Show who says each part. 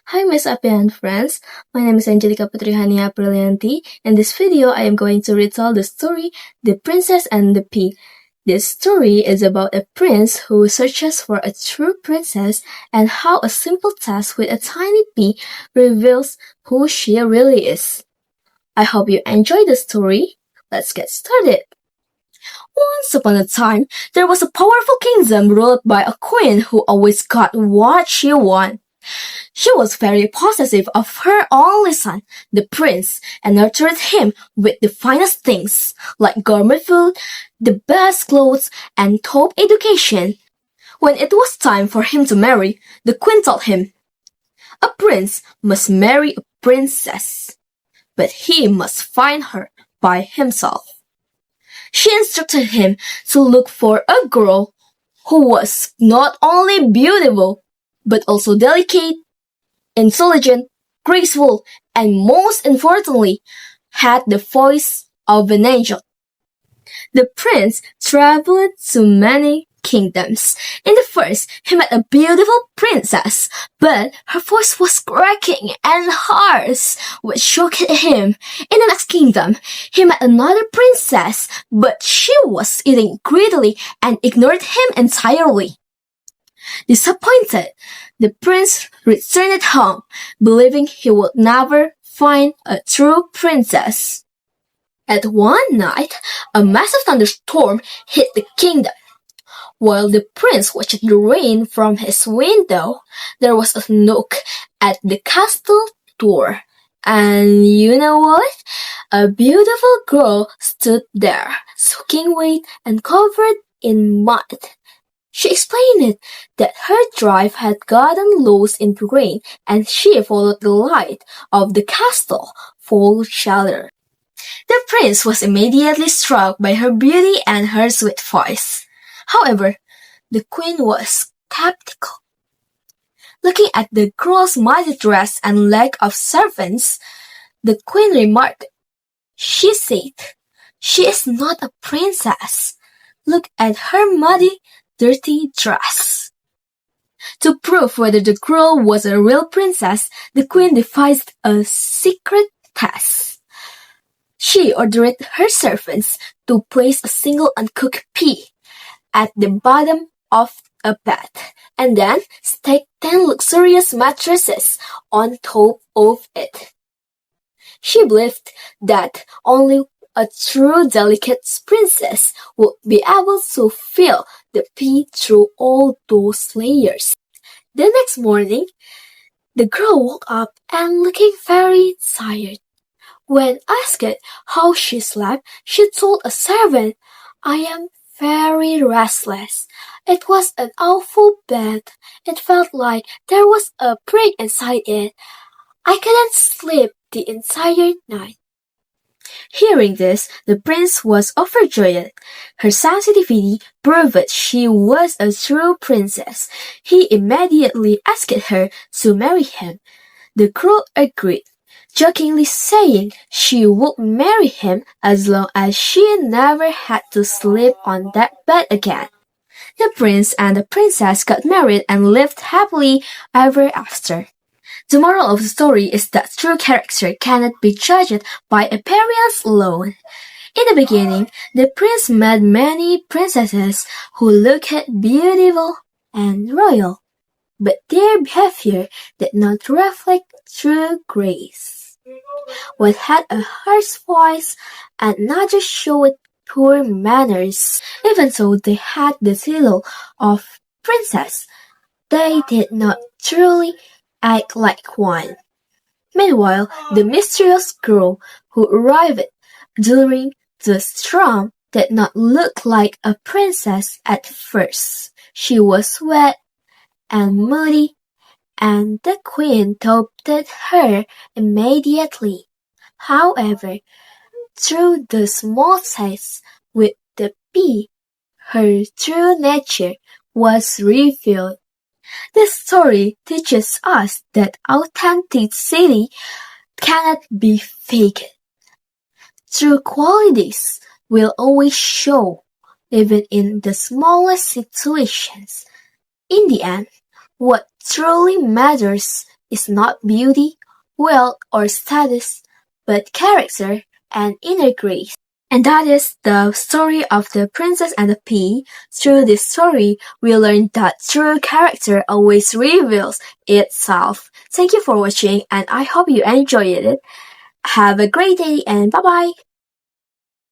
Speaker 1: Hi Miss Api and friends, my name is Angelica Putrihania Prilianti. In this video, I am going to retell the story, The Princess and the Pea. This story is about a prince who searches for a true princess and how a simple task with a tiny pea reveals who she really is. I hope you enjoy the story. Let's get started. Once upon a time, there was a powerful kingdom ruled by a queen who always got what she wanted. She was very possessive of her only son, the prince, and nurtured him with the finest things, like gourmet food, the best clothes, and top education. When it was time for him to marry, the queen told him, "A prince must marry a princess, but he must find her by himself." She instructed him to look for a girl who was not only beautiful, but also delicate, intelligent, graceful, and most importantly, had the voice of an angel. The prince traveled to many kingdoms. In the first, he met a beautiful princess, but her voice was cracking and harsh, which shocked him. In the next kingdom, he met another princess, but she was eating greedily and ignored him entirely. Disappointed, the prince returned home, believing he would never find a true princess. At one night, a massive thunderstorm hit the kingdom. While the prince watched the rain from his window, there was a knock at the castle door. And you know what? A beautiful girl stood there, soaking wet and covered in mud. She explained that her drive had gotten lost in the rain and she followed the light of the castle for shelter. The prince was immediately struck by her beauty and her sweet voice. However, the queen was skeptical. Looking at the girl's muddy dress and lack of servants, the queen remarked, "She said, she is not a princess. Look at her muddy, dirty dress." To prove whether the girl was a real princess, the queen devised a secret test. She ordered her servants to place a single uncooked pea at the bottom of a bed, and then stack 10 luxurious mattresses on top of it. She believed that only a true delicate princess would be able to feel the pea through all those layers. The next morning, the girl woke up and looking very tired. When asked how she slept, she told a servant, "I am very restless. It was an awful bed. It felt like there was a brick inside it. I couldn't sleep the entire night." Hearing this, the prince was overjoyed. Her sensitivity proved she was a true princess. He immediately asked her to marry him. The girl agreed, jokingly saying she would marry him as long as she never had to sleep on that bed again. The prince and the princess got married and lived happily ever after. The moral of the story is that true character cannot be judged by appearance alone. In the beginning, the prince met many princesses who looked beautiful and royal, but their behavior did not reflect true grace. One had a harsh voice, and another showed poor manners. Even though they had the title of princess, they did not truly act like one. Meanwhile, the mysterious girl who arrived during the storm did not look like a princess at first. She was wet and moody, and the queen adopted her immediately. However, through the small taste with the pea, her true nature was revealed. This story teaches us that authenticity cannot be faked. True qualities will always show, even in the smallest situations. In the end, what truly matters is not beauty, wealth, or status, but character and inner grace. And that is the story of the Princess and the Pea. Through this story, we learned that true character always reveals itself. Thank you for watching, and I hope you enjoyed it. Have a great day, and bye-bye!